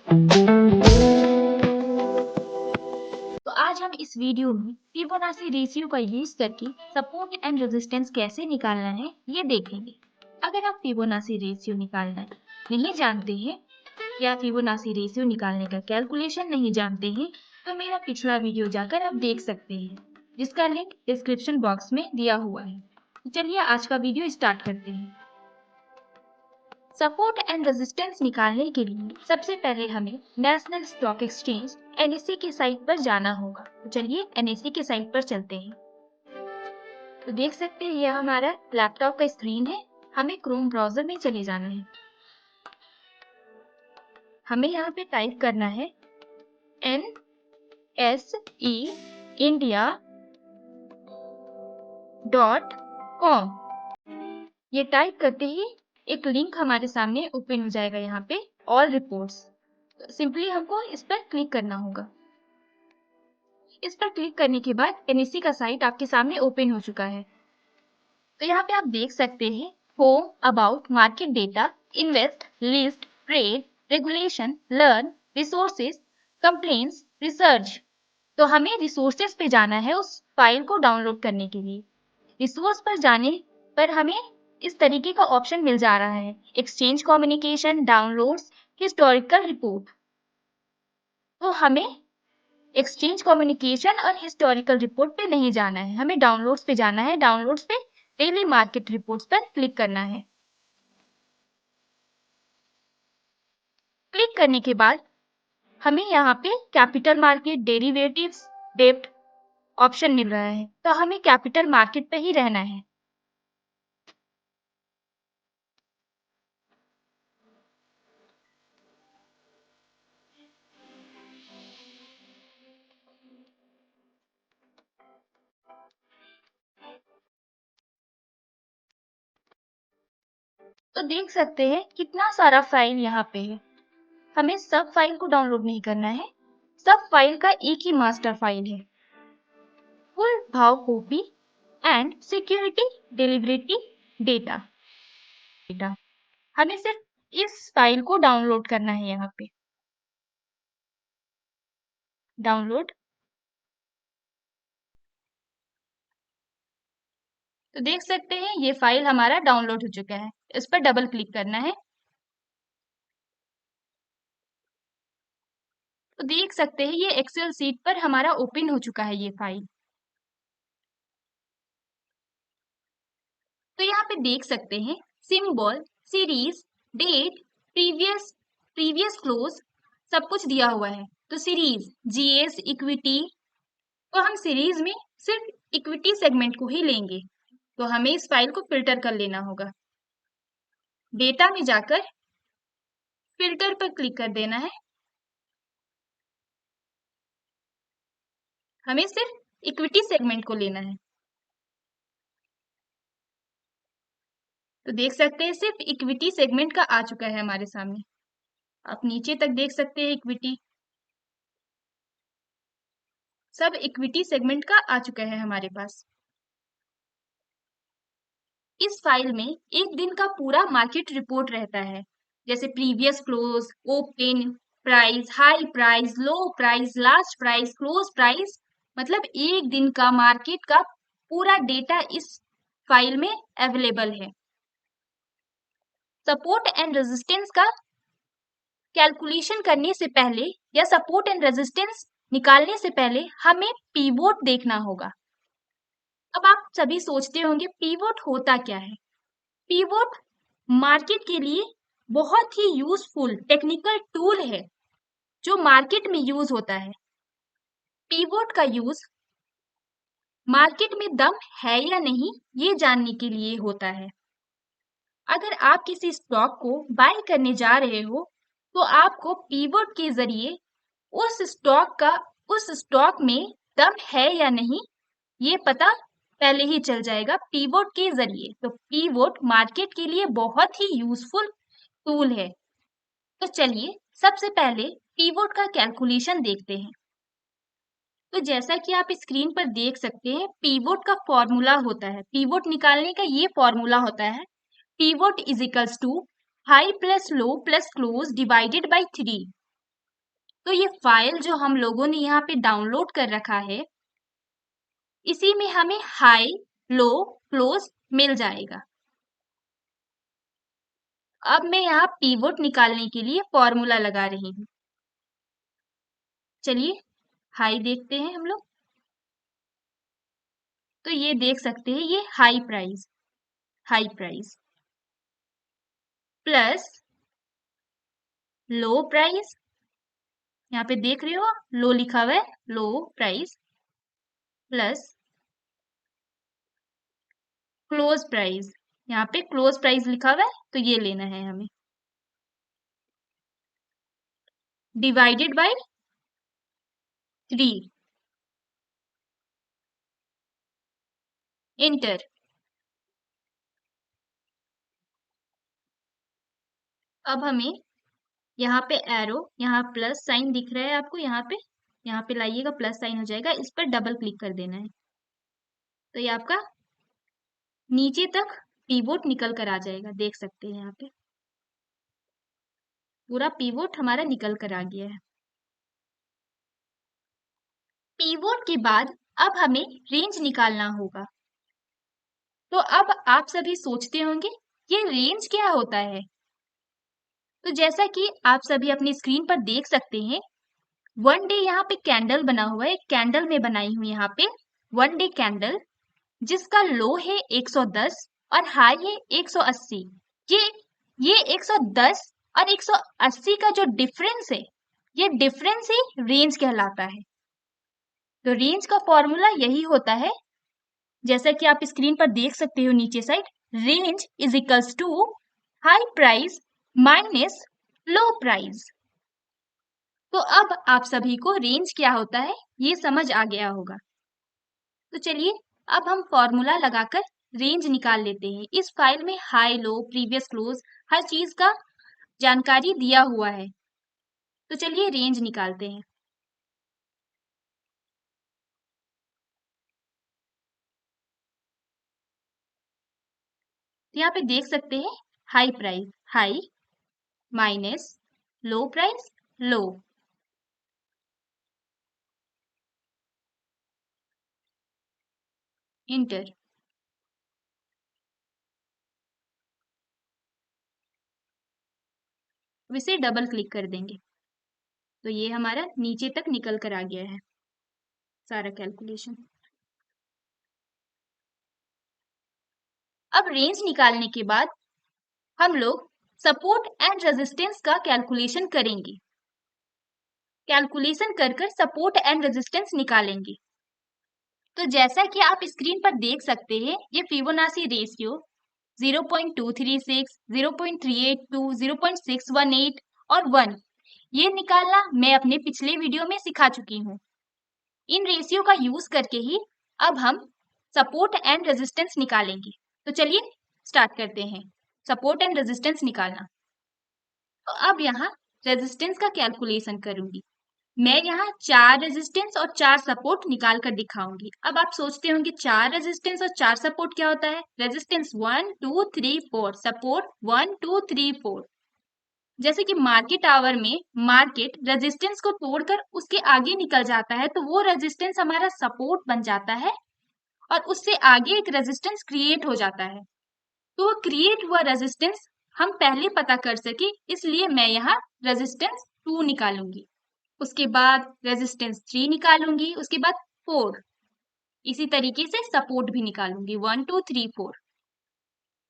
तो आज हम इस वीडियो में फिबोनाची रेशियो का यूज करके सपोर्ट एंड रेजिस्टेंस कैसे निकालना है ये देखेंगे। अगर आप फिबोनाची रेशियो निकालना नहीं जानते हैं या फिबोनाची रेशियो निकालने का कैलकुलेशन नहीं जानते हैं तो मेरा पिछला वीडियो जाकर आप देख सकते हैं, जिसका लिंक डिस्क्रिप्शन बॉक्स में दिया हुआ है। तो चलिए आज का वीडियो स्टार्ट करते हैं। सपोर्ट एंड रेजिस्टेंस निकालने के लिए सबसे पहले हमें नेशनल स्टॉक एक्सचेंज NSE की साइट पर जाना होगा। तो चलिए NSE की साइट पर चलते हैं। तो देख सकते हैं यह हमारा लैपटॉप का स्क्रीन है। हमें क्रोम ब्राउजर में चले जाना है। हमें यहाँ पे टाइप करना है NSEindia.com। ये टाइप करते ही एक लिंक हमारे सामने ओपन हो जाएगा। यहाँ पे ऑल रिपोर्ट्स, तो सिंपली हमको इस पर क्लिक करना होगा। इस पर क्लिक करने के बाद NSE का साइट आपके सामने ओपन हो चुका है। तो यहाँ पे आप देख सकते हैं home, about, market data, invest, list, trade, regulation, learn, resources, complaints, research. तो हमें रिसोर्सेज पे जाना है उस फाइल को डाउनलोड करने के लिए। रिसोर्स पर जाने पर हमें इस तरीके का ऑप्शन मिल जा रहा है, exchange communication, downloads, historical report. तो हमें एक्सचेंज कम्युनिकेशन और हिस्टोरिकल रिपोर्ट पे नहीं जाना है, हमें डाउनलोड्स पे जाना है। डाउनलोड्स पे डेली मार्केट रिपोर्ट्स पर क्लिक करना है। क्लिक करने के बाद हमें यहाँ पे कैपिटल मार्केट, डेरिवेटिव्स, डेब्ट ऑप्शन मिल रहा है, तो हमें कैपिटल मार्केट पे ही रहना है। तो देख सकते हैं कितना सारा फाइल यहाँ पे है। हमें सब फाइल को डाउनलोड नहीं करना है, सब फाइल का एक ही मास्टर फाइल है, फुल भाव copy and security delivery data. हमें सिर्फ इस फाइल को डाउनलोड करना है। यहाँ पे डाउनलोड, तो देख सकते हैं ये फाइल हमारा डाउनलोड हो चुका है। इस पर डबल क्लिक करना है तो देख सकते हैं ये एक्सेल सीट पर हमारा ओपन हो चुका है ये फाइल। तो यहाँ पे देख सकते हैं symbol, series, date, previous previous close सब कुछ दिया हुआ है। तो सीरीज GS इक्विटी, तो हम सीरीज में सिर्फ इक्विटी सेगमेंट को ही लेंगे, तो हमें इस फाइल को फिल्टर कर लेना होगा। डेटा में जाकर फिल्टर पर क्लिक कर देना है। हमें सिर्फ इक्विटी सेगमेंट को लेना है। तो देख सकते हैं सिर्फ इक्विटी सेगमेंट का आ चुका है हमारे सामने। आप नीचे तक देख सकते हैं इक्विटी, सब इक्विटी सेगमेंट का आ चुका है हमारे पास। इस फाइल में एक दिन का पूरा मार्केट रिपोर्ट रहता है, जैसे previous close, open price, high price, लो price, last price, close price, मतलब एक दिन का मार्केट का पूरा डेटा इस फाइल में अवेलेबल है। सपोर्ट एंड रेजिस्टेंस का कैलकुलेशन करने से पहले या सपोर्ट एंड रेजिस्टेंस निकालने से पहले हमें पीवोट देखना होगा। अब आप सभी सोचते होंगे पीवोट होता क्या है। पीवोट मार्केट के लिए बहुत ही यूजफुल टेक्निकल टूल है जो मार्केट में यूज होता है। पीवोट का यूज मार्केट में दम है या नहीं ये जानने के लिए होता है। अगर आप किसी स्टॉक को बाय करने जा रहे हो तो आपको पीवोट के जरिए उस स्टॉक में दम है या नहीं ये पता पहले ही चल जाएगा पीवोट के जरिए। तो पीवोट मार्केट के लिए बहुत ही यूजफुल टूल है। तो चलिए सबसे पहले पीवोट का कैलकुलेशन देखते हैं। तो जैसा कि आप स्क्रीन पर देख सकते हैं पीवोट का फॉर्मूला होता है, पीवोट निकालने का ये फॉर्मूला होता है, pivot is equals to high plus low plus close divided by 3। तो ये फाइल जो हम लोगों ने यहाँ पे डाउनलोड कर रखा है, इसी में हमें हाई, लो, क्लोज मिल जाएगा। अब मैं यहाँ पीवोट निकालने के लिए फॉर्मूला लगा रही हूँ। चलिए हाई देखते हैं हम लोग। तो ये देख सकते हैं, ये high price plus low price, यहाँ पे देख रहे हो लो लिखा हुआ है, लो प्राइस प्लस क्लोज प्राइस, यहाँ पे क्लोज प्राइस लिखा हुआ है, तो ये लेना है हमें, डिवाइडेड बाय 3, इंटर। अब हमें यहाँ पे एरो, यहाँ प्लस साइन दिख रहा है आपको, यहाँ पे लाइएगा, प्लस साइन हो जाएगा, इस पर डबल क्लिक कर देना है, तो ये आपका नीचे तक पीवोट निकल कर आ जाएगा। देख सकते हैं यहाँ पे पूरा पीवोट हमारा निकल कर आ गया है। पीवोट के बाद अब हमें रेंज निकालना होगा। तो अब आप सभी सोचते होंगे ये रेंज क्या होता है। तो जैसा कि आप सभी अपनी स्क्रीन पर देख सकते हैं, वन डे यहाँ पे कैंडल बना हुआ है, कैंडल में बनाई हुई यहाँ पे वन डे कैंडल, जिसका लो है 110 और हाई है 180। ये ये 110 और 180 का जो डिफरेंस है, ये डिफरेंस ही रेंज कहलाता है। तो रेंज का फॉर्मूला यही होता है, जैसा कि आप स्क्रीन पर देख सकते हो नीचे side, range is equals to high price minus low price. तो अब आप सभी को रेंज क्या होता है ये समझ आ गया होगा। तो चलिए अब हम फॉर्मूला लगाकर रेंज निकाल लेते हैं। इस फाइल में हाई, लो, प्रीवियस, क्लोज हर चीज का जानकारी दिया हुआ है। तो चलिए रेंज निकालते हैं। तो यहाँ पे देख सकते हैं high price high minus low price low, इंटर। अब इसे डबल क्लिक कर देंगे, तो ये हमारा नीचे तक निकल कर आ गया है सारा कैलकुलेशन। अब रेंज निकालने के बाद हम लोग सपोर्ट एंड रेजिस्टेंस का कैलकुलेशन करेंगे। कैलकुलेशन कर कर सपोर्ट एंड रेजिस्टेंस निकालेंगे। तो जैसा कि आप स्क्रीन पर देख सकते हैं, ये फिबोनाची रेशियो 0.236, 0.382, 0.618 और 1 ये निकालना मैं अपने पिछले वीडियो में सिखा चुकी हूँ। इन रेशियो का यूज करके ही अब हम सपोर्ट एंड रेजिस्टेंस निकालेंगे। तो चलिए स्टार्ट करते हैं सपोर्ट एंड रेजिस्टेंस निकालना। तो अब यहाँ रेजिस्टेंस का कैलकुलेशन करूंगी। मैं यहाँ 4 रेजिस्टेंस और 4 सपोर्ट निकाल कर दिखाऊंगी। अब आप सोचते होंगे 4 रेजिस्टेंस और 4 सपोर्ट क्या होता है। Resistance 1 2 3 4, support 1 2 3 4। जैसे कि मार्केट आवर में मार्केट रेजिस्टेंस को तोड़कर उसके आगे निकल जाता है, तो वो रेजिस्टेंस हमारा सपोर्ट बन जाता है और उससे आगे एक रेजिस्टेंस क्रिएट हो जाता है। तो वो क्रिएट हुआ रेजिस्टेंस हम पहले पता कर सके, इसलिए मैं यहाँ रेजिस्टेंस 2 निकालूंगी, उसके बाद रेजिस्टेंस 3 निकालूंगी, उसके बाद 4, इसी तरीके से सपोर्ट भी निकालूंगी 1 2 3 4।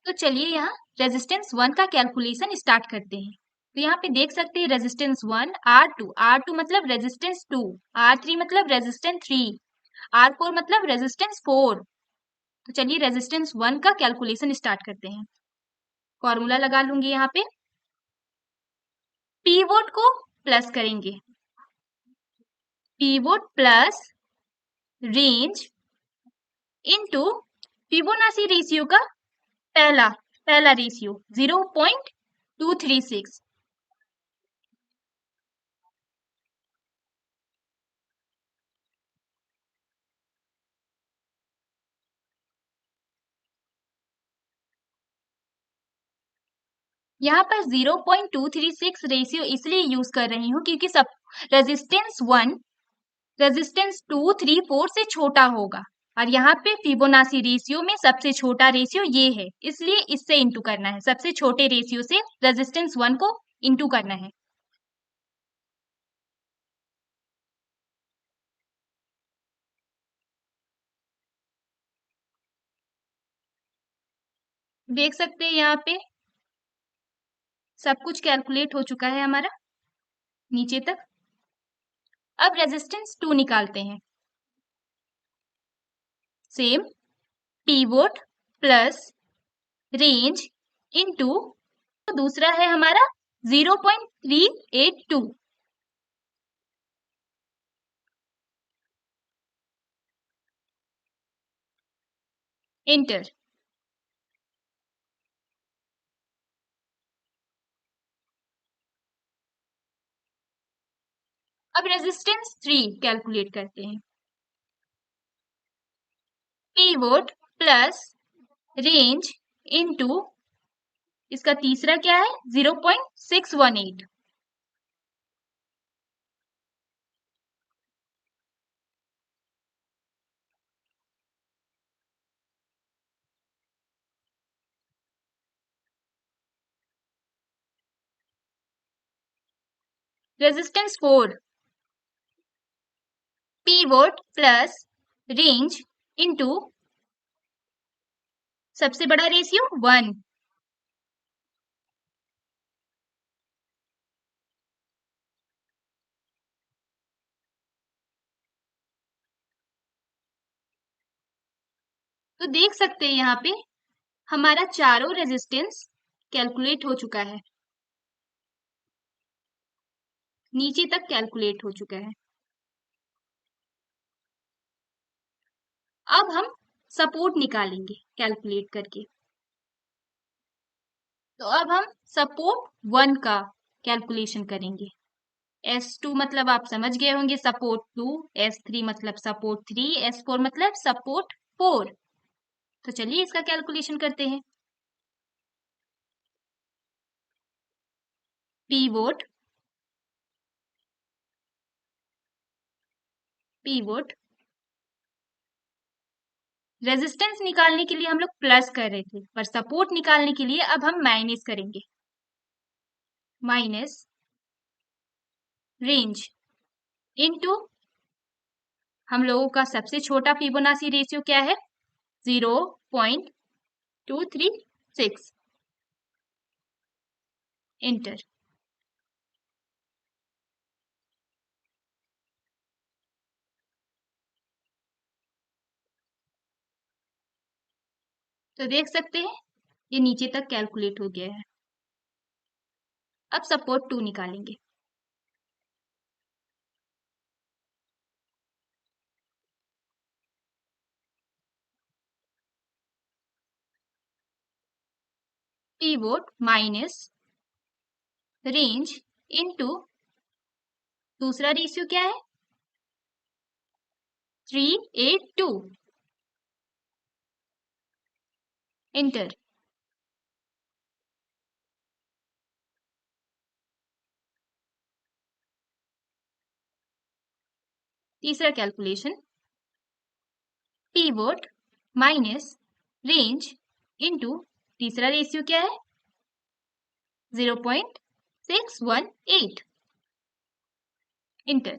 तो चलिए यहाँ रेजिस्टेंस 1 का कैलकुलेशन स्टार्ट करते हैं। तो यहाँ पे देख सकते हैं रेजिस्टेंस 1 R2 मतलब रेजिस्टेंस 2, R3 मतलब रेजिस्टेंस 3, R4 मतलब रेजिस्टेंस 4। तो चलिए रेजिस्टेंस 1 का कैलकुलेशन स्टार्ट करते हैं। फॉर्मूला लगा लूंगी यहाँ पे, पी वोट को प्लस करेंगे, P vote plus range into Fibonacci ratio का पहला पहला रेशियो 0.236। यहाँ पर 0.236 रेशियो इसलिए यूज कर रही हूँ क्योंकि सब रेजिस्टेंस 1 रेजिस्टेंस 2, 3, 4 से छोटा होगा और यहाँ पे फिबोनाची रेशियो में सबसे छोटा रेशियो ये है, इसलिए इससे इंटू करना है। सबसे छोटे रेशियो से रेजिस्टेंस 1 को इंटू करना है। देख सकते हैं यहाँ पे सब कुछ कैलकुलेट हो चुका है हमारा नीचे तक। अब रेजिस्टेंस 2 निकालते हैं। Same pivot plus range into दूसरा है हमारा 0.382। एंटर। अब रेजिस्टेंस 3 कैलकुलेट करते हैं। पिवोट प्लस रेंज इनटू इसका तीसरा क्या है 0.618। Resistance 4 pivot plus range into सबसे बड़ा रेशियो 1। तो देख सकते हैं यहाँ पे हमारा चारों रेजिस्टेंस कैलकुलेट हो चुका है, नीचे तक कैलकुलेट हो चुका है। अब हम सपोर्ट निकालेंगे कैलकुलेट करके। तो अब हम सपोर्ट 1 का कैलकुलेशन करेंगे। S2 मतलब आप समझ गए होंगे सपोर्ट 2, S3 मतलब सपोर्ट 3, S4 मतलब सपोर्ट 4। तो चलिए इसका कैलकुलेशन करते हैं। पिवोट पिवोट रेजिस्टेंस निकालने के लिए हम लोग प्लस कर रहे थे, पर सपोर्ट निकालने के लिए अब हम माइनस करेंगे। माइनस रेंज इनटू हम लोगों का सबसे छोटा फिबोनाची रेशियो क्या है 0.236। एंटर। तो देख सकते हैं ये नीचे तक कैलकुलेट हो गया है। अब सपोर्ट 2 निकालेंगे। पिवोट माइनस रेंज इनटू दूसरा रेशियो क्या है 382। एंटर। तीसरा calculation pivot minus range into तीसरा रेशियो क्या है 0.618। इंटर।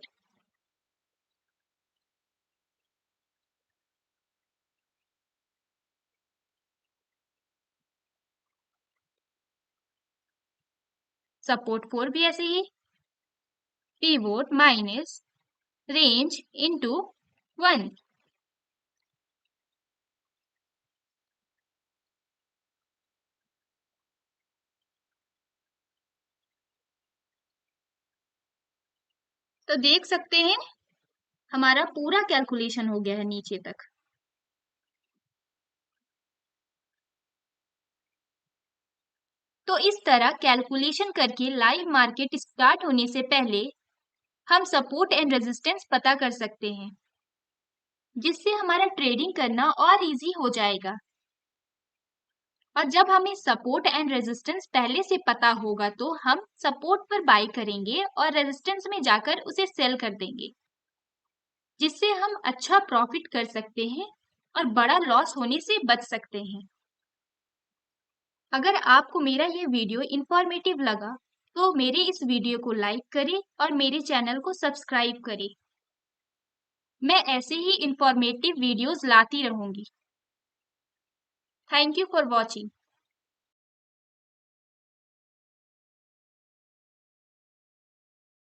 सपोर्ट 4 भी ऐसे ही पिवोट माइनस रेंज इनटू 1। तो देख सकते हैं हमारा पूरा कैलकुलेशन हो गया है नीचे तक। तो इस तरह कैलकुलेशन करके लाइव मार्केट स्टार्ट होने से पहले हम सपोर्ट एंड रेजिस्टेंस पता कर सकते हैं, जिससे हमारा ट्रेडिंग करना और इजी हो जाएगा। और जब हमें सपोर्ट एंड रेजिस्टेंस पहले से पता होगा तो हम सपोर्ट पर बाय करेंगे और रेजिस्टेंस में जाकर उसे सेल कर देंगे, जिससे हम अच्छा प्रॉफिट कर सकते हैं और बड़ा लॉस होने से बच सकते हैं। अगर आपको मेरा ये वीडियो इंफॉर्मेटिव लगा तो मेरे इस वीडियो को लाइक करें और मेरे चैनल को सब्सक्राइब करें। मैं ऐसे ही इंफॉर्मेटिव वीडियोस लाती रहूंगी। Thank you for watching.